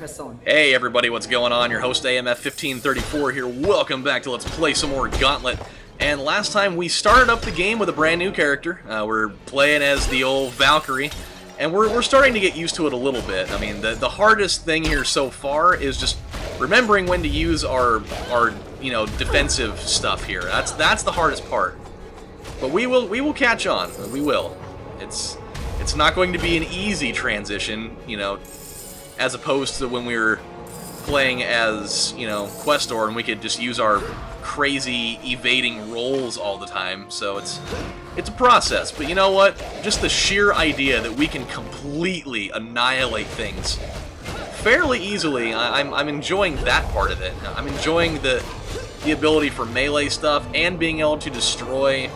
person. Hey everybody, what's going on? Your host AMF1534 here. Welcome back to Let's Play some more Gauntlet. And last time we started up the game with a brand new character. We're playing as the old Valkyrie, and we're starting to get used to it a little bit. I mean, the hardest thing here so far is just remembering when to use our defensive stuff here. That's the hardest part. But we will catch on. We will. It's not going to be an easy transition, as opposed to when we were playing as, Questor and we could just use our crazy evading rolls all the time. So it's a process, but you know what? Just the sheer idea that we can completely annihilate things fairly easily, I'm enjoying that part of it. I'm enjoying the ability for melee stuff and being able to destroy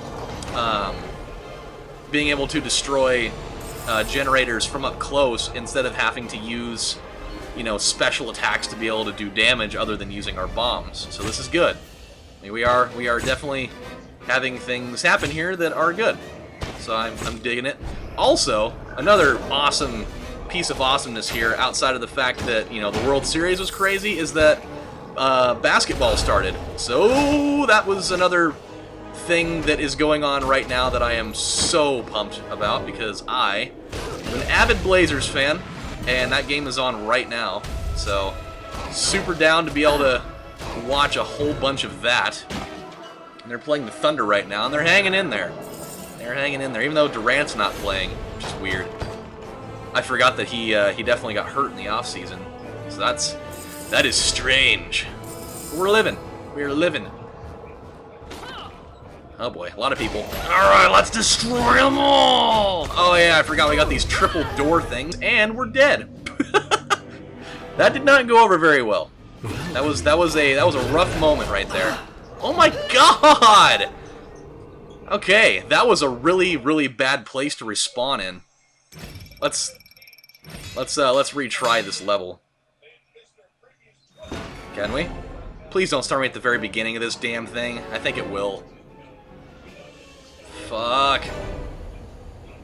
generators from up close instead of having to use, special attacks to be able to do damage other than using our bombs. So this is good. I mean, we are definitely having things happen here that are good. So I'm digging it. Also, another awesome piece of awesomeness here, outside of the fact that, the World Series was crazy, is that basketball started. So that was another thing that is going on right now that I am so pumped about, because I am an avid Blazers fan, and that game is on right now. So super down to be able to watch a whole bunch of that. And they're playing the Thunder right now, and they're hanging in there. They're hanging in there, even though Durant's not playing, which is weird. I forgot that he definitely got hurt in the offseason. So that is strange. But we're living. We're living. Oh boy, a lot of people. Alright, let's destroy them all! Oh yeah, I forgot we got these triple door things, and we're dead. That did not go over very well. That was a rough moment right there. Oh my god! Okay, that was a really bad place to respawn in. Let's retry this level. Can we? Please don't start me at the very beginning of this damn thing. I think it will. Fuck.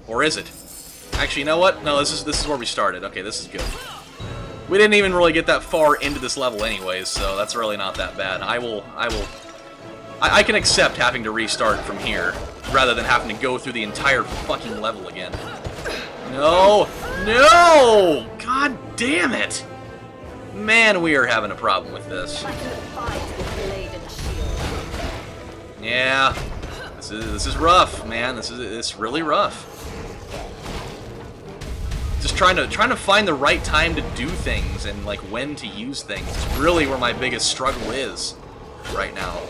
Or is it? Actually, you know what? No, this is where we started. Okay, this is good. We didn't even really get that far into this level anyways, so that's really not that bad. I can accept having to restart from here, rather than having to go through the entire fucking level again. No! No! God damn it! Man, we are having a problem with this. Yeah. This is rough, man. It's really rough. Just trying to find the right time to do things and like when to use things is really where my biggest struggle is right now.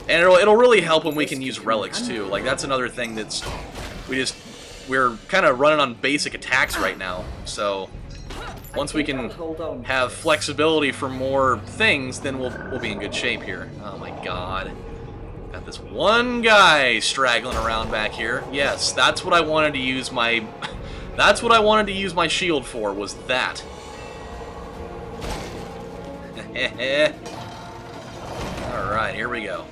And it'll really help when we can use relics too. Like that's another thing that's we're kind of running on basic attacks right now. So once we can have flexibility for more things, then we'll be in good shape here. Oh my god. Got this one guy straggling around back here. Yes, that's what I wanted to use my that's what I wanted to use my shield for, was that. Alright, here we go.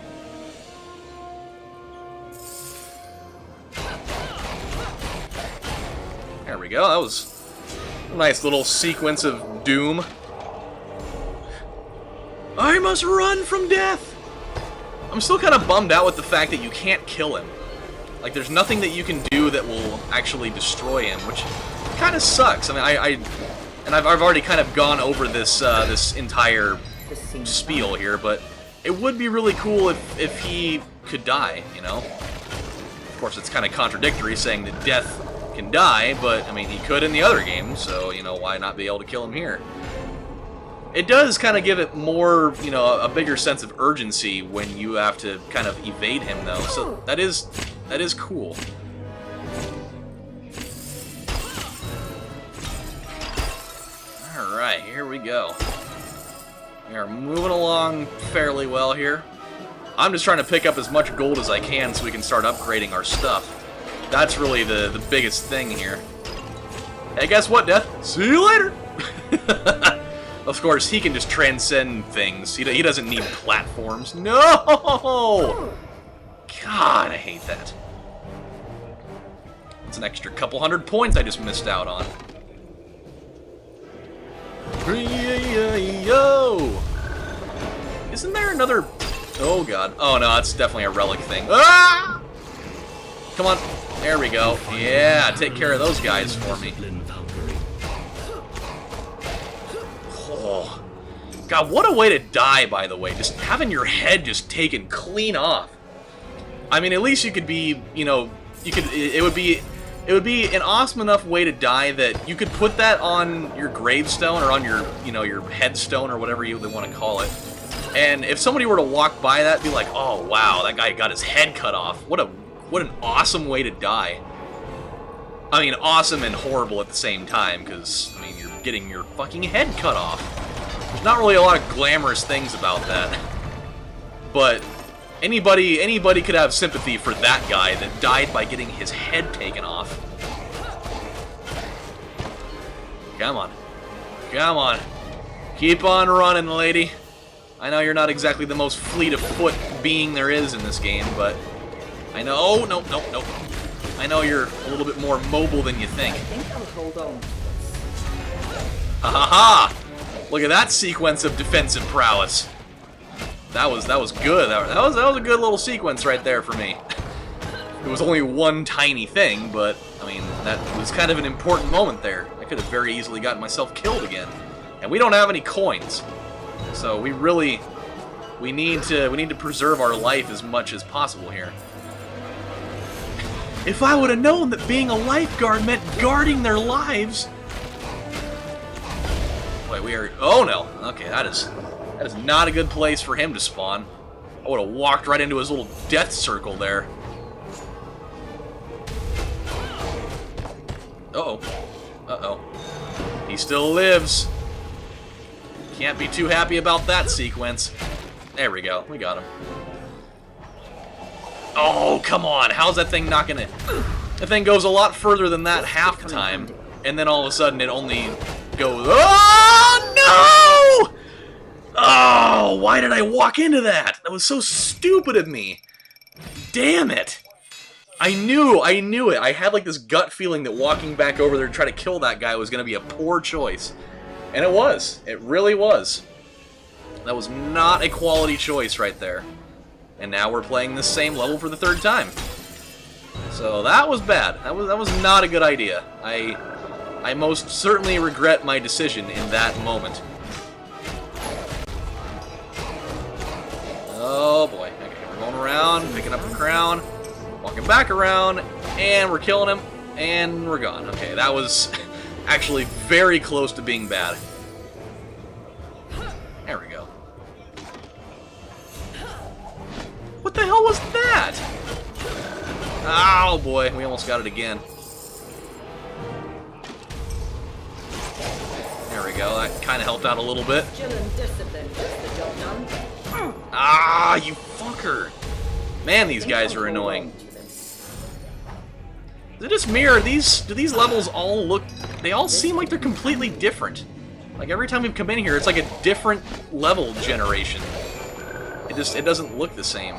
There we go. That was a nice little sequence of doom. I must run from death! I'm still kind of bummed out with the fact that you can't kill him. Like, there's nothing that you can do that will actually destroy him, which kind of sucks. I mean, I've already kind of gone over this this entire spiel here, but it would be really cool if he could die, Of course, it's kind of contradictory saying that death can die, but, I mean, he could in the other game, so, why not be able to kill him here? It does kind of give it more, a bigger sense of urgency when you have to kind of evade him, though. So that is cool. All right, here we go. We are moving along fairly well here. I'm just trying to pick up as much gold as I can so we can start upgrading our stuff. That's really the biggest thing here. Hey, guess what, Death? See you later! Of course, he can just transcend things. He doesn't need platforms. No! God, I hate that. It's an extra couple hundred points I just missed out on. Yo! Isn't there another... Oh, God. Oh, no, it's definitely a relic thing. Ah! Come on. There we go. Yeah, take care of those guys for me. Oh. God, what a way to die, by the way. Just having your head just taken clean off. I mean, at least you could be, you know, it would be an awesome enough way to die that you could put that on your gravestone or on your, you know, your headstone or whatever you want to call it. And if somebody were to walk by that, be like, "Oh wow, that guy got his head cut off. What an awesome way to die." I mean, awesome and horrible at the same time, because I mean, you're getting your fucking head cut off. There's not really a lot of glamorous things about that, but anybody could have sympathy for that guy that died by getting his head taken off. Come on. Come on. Keep on running, lady. I know you're not exactly the most fleet of foot being there is in this game, but I know... Oh, no, no, no. I know you're a little bit more mobile than you think. I think I'll hold on. Ha ha ha! Look at that sequence of defensive prowess. That was good. That was a good little sequence right there for me. It was only one tiny thing, but I mean that was kind of an important moment there. I could have very easily gotten myself killed again, and we don't have any coins, so we need to preserve our life as much as possible here. If I would have known that being a lifeguard meant guarding their lives. Wait, we are. Oh no. Okay, that is not a good place for him to spawn. I would have walked right into his little death circle there. Uh-oh. Uh-oh. He still lives. Can't be too happy about that sequence. There we go. We got him. Oh, come on. How's that thing not gonna... That thing goes a lot further than that half the time. And then all of a sudden it only goes... Oh, no! Oh, why did I walk into that? That was so stupid of me. Damn it. I knew it. I had like this gut feeling that walking back over there to try to kill that guy was going to be a poor choice. And it was. It really was. That was not a quality choice right there. And now we're playing this same level for the third time. So that was bad. That was not a good idea. I most certainly regret my decision in that moment. Oh boy. Okay, we're going around, picking up the crown, walking back around, and we're killing him, and we're gone. Okay, that was actually very close to being bad. There we go. What the hell was that? Oh boy, we almost got it again. There we go, that kind of helped out a little bit. Ah, you fucker! Man, these guys are annoying. Is it just me, or do these levels all look... They all seem like they're completely different. Like, every time we've come in here, it's like a different level generation. It doesn't look the same.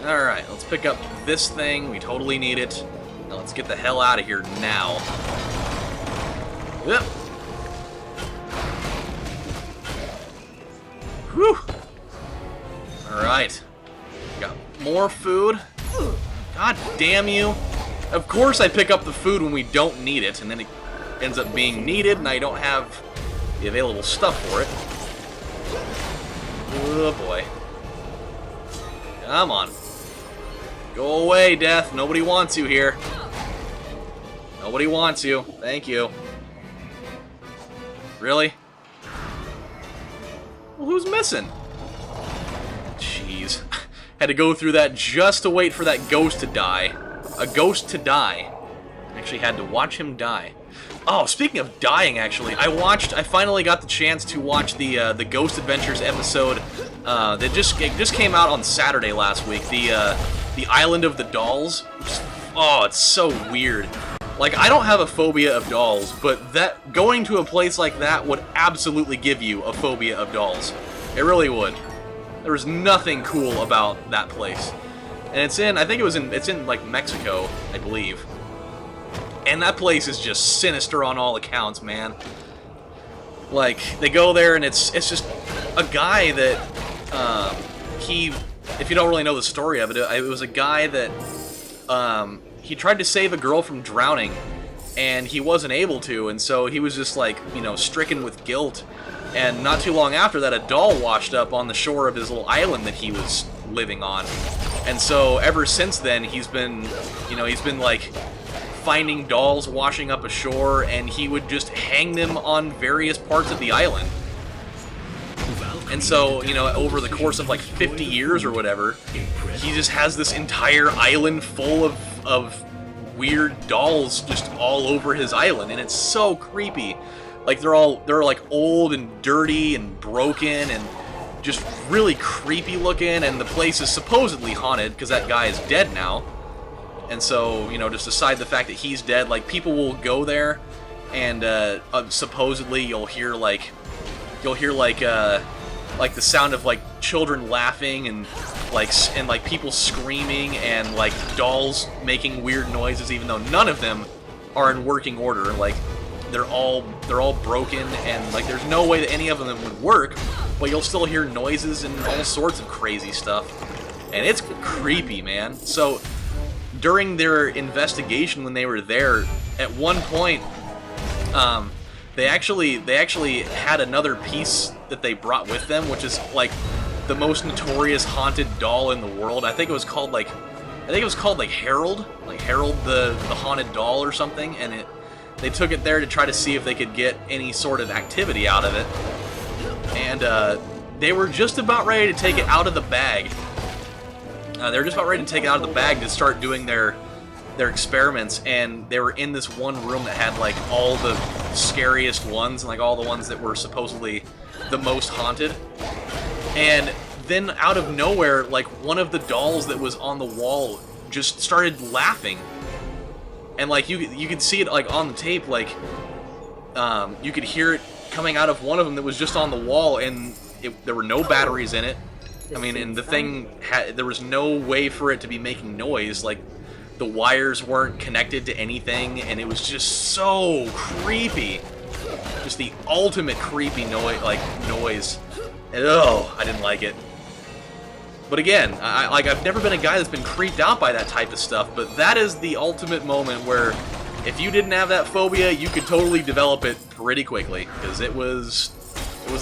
Alright, let's pick up this thing. We totally need it. Now let's get the hell out of here now. Yep. Whew. Alright. Got more food. God damn you. Of course I pick up the food when we don't need it, and then it ends up being needed, and I don't have the available stuff for it. Oh boy. Come on. Go away, Death. Nobody wants you here. Nobody wants you. Thank you. Really? Well, who's missing? Jeez. Had to go through that just to wait for that ghost to die. A ghost to die. Actually had to watch him die. Oh, speaking of dying, actually, I finally got the chance to watch the Ghost Adventures episode that just came out on Saturday last week. The Island of the Dolls. Oh, it's so weird. Like, I don't have a phobia of dolls, but going to a place like that would absolutely give you a phobia of dolls. It really would. There was nothing cool about that place. And it's in like Mexico, I believe. and that place is just sinister on all accounts, man. Like, they go there, and it's just a guy that, if you don't really know the story of it, it was a guy that, he tried to save a girl from drowning, and he wasn't able to, and so he was just, like, you know, stricken with guilt. And not too long after that, a doll washed up on the shore of his little island that he was living on. And so ever since then, he's been, you know, like, finding dolls washing up ashore, and he would just hang them on various parts of the island. And so, you know, over the course of like 50 years or whatever, he just has this entire island full of weird dolls just all over his island, and it's so creepy. Like, they're like old and dirty and broken and just really creepy looking, and the place is supposedly haunted because that guy is dead now. And so, you know, just aside the fact that he's dead, like, people will go there, and supposedly you'll hear like the sound of like children laughing and like people screaming and like dolls making weird noises, even though none of them are in working order. Like, they're all broken, and like there's no way that any of them would work, but you'll still hear noises and all sorts of crazy stuff, and it's creepy, man. So during their investigation, when they were there, at one point, they actually had another piece that they brought with them, which is like the most notorious haunted doll in the world. I think it was called like Harold, the haunted doll or something, and they took it there to try to see if they could get any sort of activity out of it, and they were just about ready to take it out of the bag. They were just about ready to take it out of the bag to start doing their experiments, and they were in this one room that had like all the scariest ones and like all the ones that were supposedly the most haunted. And then out of nowhere, like, one of the dolls that was on the wall just started laughing. And like you could see it like on the tape, like you could hear it coming out of one of them that was just on the wall, and there were no batteries in it. I mean, and the thing there was no way for it to be making noise. Like, the wires weren't connected to anything, and it was just so creepy. Just the ultimate creepy noise. And, oh, I didn't like it. But again, I've never been a guy that's been creeped out by that type of stuff, but that is the ultimate moment where if you didn't have that phobia, you could totally develop it pretty quickly, because it was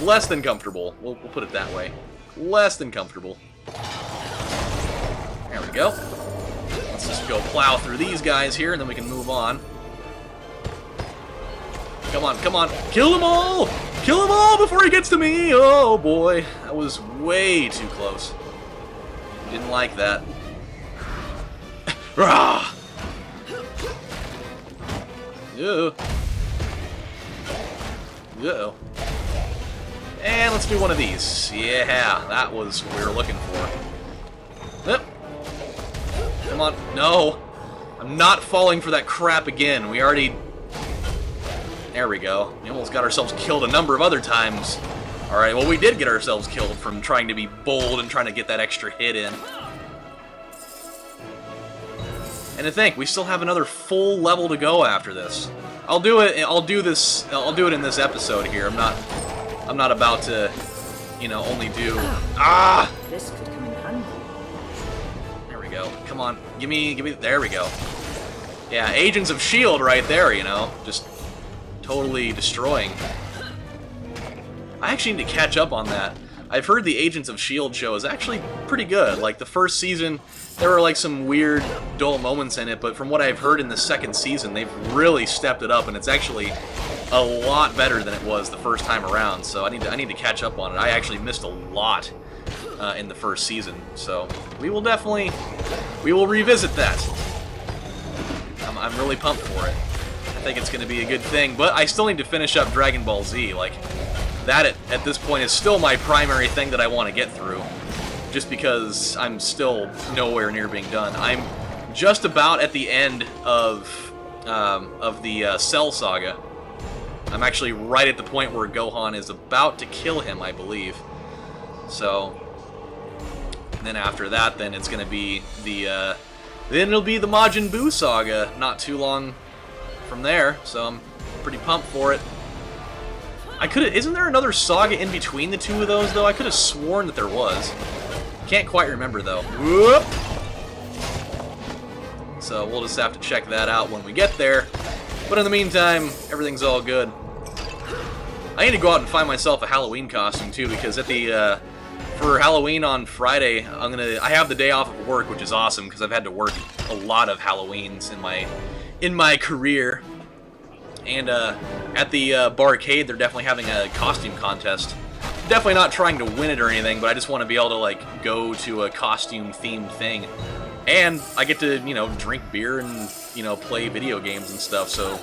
less than comfortable. We'll put it that way. Less than comfortable. There we go. Let's just go plow through these guys here, and then we can move on. Come on, come on. Kill them all! Kill them all before he gets to me! Oh, boy. That was way too close. Didn't like that. Rah! Uh-oh. Uh-oh. And let's do one of these. Yeah, that was what we were looking for. Yep. Come on. No. I'm not falling for that crap again. We already... There we go. We almost got ourselves killed a number of other times. Alright, well, we did get ourselves killed from trying to be bold and trying to get that extra hit in. And to think, we still have another full level to go after this. I'll do it in this episode here. I'm not about to, you know, only do... Ah! This could come in handy. There we go. Come on. Give me... There we go. Yeah, Agents of S.H.I.E.L.D. right there, you know. Just totally destroying. I actually need to catch up on that. I've heard the Agents of S.H.I.E.L.D. show is actually pretty good. Like, the first season, there were, like, some weird, dull moments in it, but from what I've heard in the second season, they've really stepped it up, and it's actually a lot better than it was the first time around, so I need to catch up on it. I actually missed a lot in the first season, so we will revisit that. I'm really pumped for it. I think it's going to be a good thing, but I still need to finish up Dragon Ball Z. Like, that at this point is still my primary thing that I want to get through, just because I'm still nowhere near being done. I'm just about at the end of the Cell Saga. I'm actually right at the point where Gohan is about to kill him, I believe. So, and then after that, then it's going to be then it'll be the Majin Buu Saga not too long from there, so I'm pretty pumped for it. Isn't there another saga in between the two of those, though? I could have sworn that there was. Can't quite remember, though. Whoop! So we'll just have to check that out when we get there. But in the meantime, everything's all good. I need to go out and find myself a Halloween costume, too, because at the, for Halloween on Friday, I have the day off of work, which is awesome, because I've had to work a lot of Halloweens in my career. And at the barcade, they're definitely having a costume contest. Definitely not trying to win it or anything, but I just want to be able to, like, go to a costume-themed thing. And I get to, you know, drink beer and, you know, play video games and stuff, so...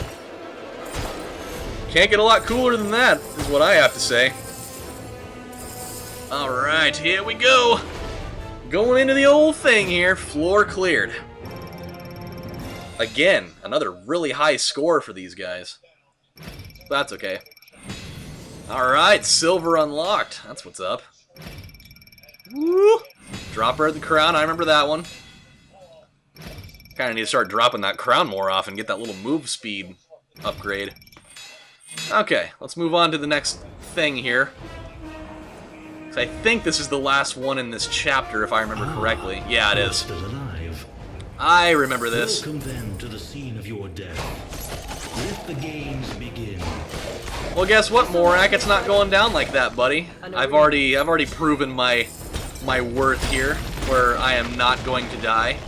Can't get a lot cooler than that, is what I have to say. Alright, here we go! Going into the old thing here, floor cleared. Again, another really high score for these guys. That's okay. Alright, silver unlocked. That's what's up. Woo! Dropper at the crown, I remember that one. Kinda need to start dropping that crown more often, get that little move speed upgrade. Okay, let's move on to the next thing here. I think this is the last one in this chapter, if I remember correctly. Yeah, it is. I remember this. Welcome then to the scene of your death. Let the games begin. Well, guess what, Morak? It's not going down like that, buddy. I've already proven my worth here, where I am not going to die.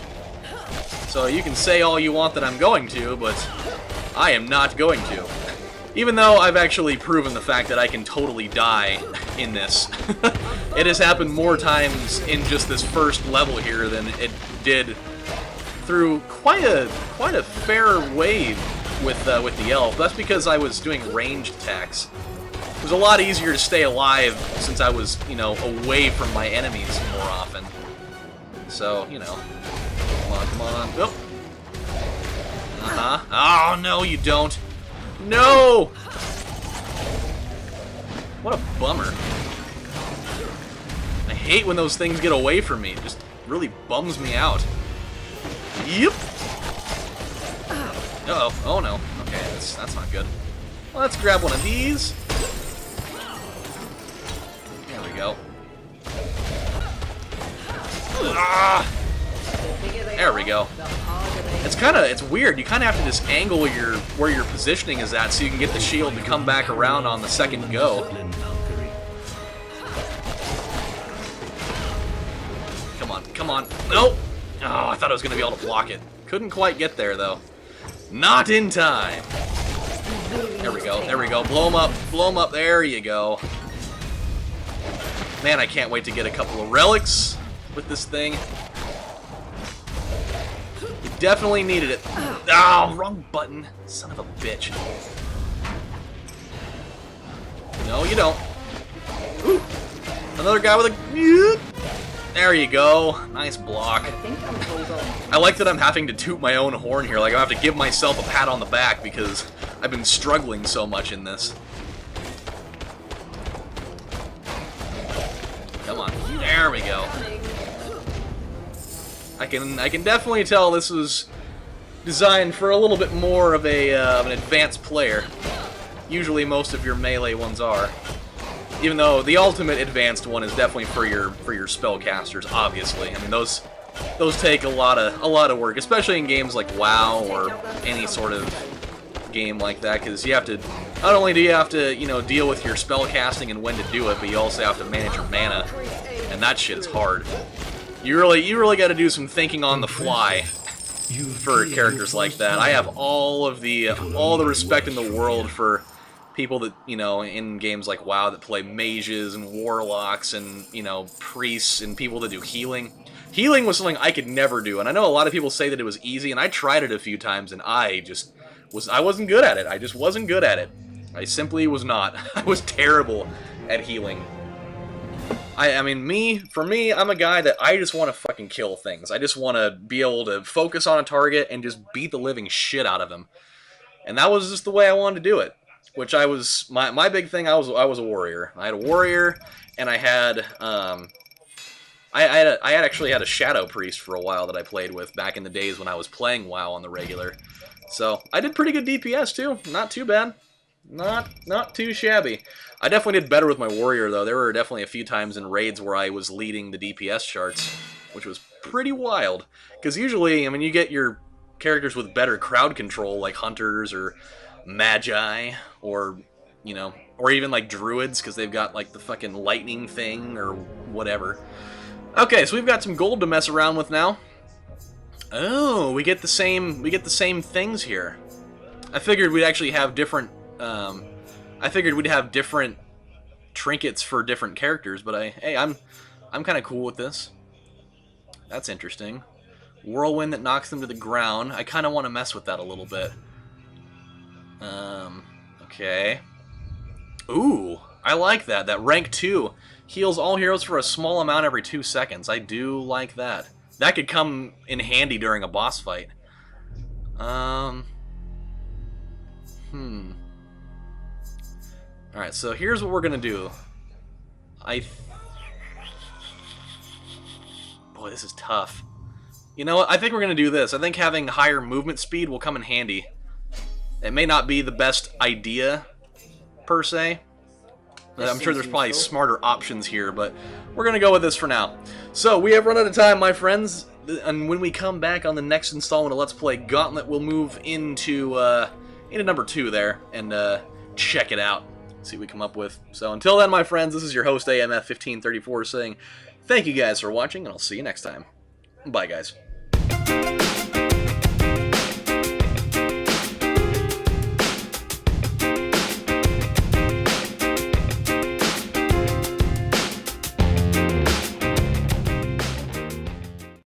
So you can say all you want that I'm going to, but I am not going to. Even though I've actually proven the fact that I can totally die in this. It has happened more times in just this first level here than it did through quite a fair wave with the elf. That's because I was doing ranged attacks. It was a lot easier to stay alive since I was, you know, away from my enemies more often. So, you know. Come on. Oh. Oh, no, you don't. No! What a bummer. I hate when those things get away from me. It just really bums me out. Yep. Uh-oh. Oh, no. Okay, that's not good. Well, let's grab one of these. There we go. Ah! There we go. It's weird. You kind of have to just angle where your positioning is at so you can get the shield to come back around on the second go. Come on. Nope. Oh, I thought I was going to be able to block it. Couldn't quite get there, though. Not in time. There we go. Blow him up. There you go. Man, I can't wait to get a couple of relics with this thing. You definitely needed it. Oh, wrong button. Son of a bitch. No, you don't. Ooh. Another guy with a... There you go. Nice block. I like that I'm having to toot my own horn here. Like, I have to give myself a pat on the back because I've been struggling so much in this. Come on. There we go. I can definitely tell this was designed for a little bit more of an advanced player. Usually most of your melee ones are. Even though the ultimate advanced one is definitely for your spellcasters, obviously. I mean, those take a lot of work, especially in games like WoW or any sort of game like that, because you have to not only do you have to, you know, deal with your spellcasting and when to do it, but you also have to manage your mana, and that shit is hard. You really got to do some thinking on the fly for characters like that. I have all the respect in the world for people that, you know, in games like WoW that play mages and warlocks and, you know, priests and people that do healing. Healing was something I could never do, and I know a lot of people say that it was easy, and I tried it a few times, and I wasn't good at it. I just wasn't good at it. I simply was not. I was terrible at healing. I mean, for me, I'm a guy that I just want to fucking kill things. I just want to be able to focus on a target and just beat the living shit out of him. And that was just the way I wanted to do it. Which I was, my big thing, I was a warrior. I had a warrior, and I had I had actually had a Shadow Priest for a while that I played with back in the days when I was playing WoW on the regular. So I did pretty good DPS too. Not too bad. Not too shabby. I definitely did better with my warrior though. There were definitely a few times in raids where I was leading the DPS charts, which was pretty wild. Because usually, I mean, you get your characters with better crowd control, like hunters or magi, or you know, or even like druids, because they've got like the fucking lightning thing or whatever. Okay, so we've got some gold to mess around with now. Oh, we get the same things here. I figured we'd actually have different. I figured we'd have different trinkets for different characters, but hey, I'm kind of cool with this. That's interesting. Whirlwind that knocks them to the ground. I kind of want to mess with that a little bit. Okay. Ooh, I like that. That rank 2 heals all heroes for a small amount every 2 seconds. I do like that. That could come in handy during a boss fight. Alright, so here's what we're gonna do. Boy, this is tough. You know what? I think we're gonna do this. I think having higher movement speed will come in handy. It may not be the best idea, per se. I'm sure there's probably smarter options here, but we're going to go with this for now. So, we have run out of time, my friends, and when we come back on the next installment of Let's Play Gauntlet, we'll move into number 2 there, and check it out, see what we come up with. So, until then, my friends, this is your host, AMF1534, saying thank you guys for watching, and I'll see you next time. Bye, guys.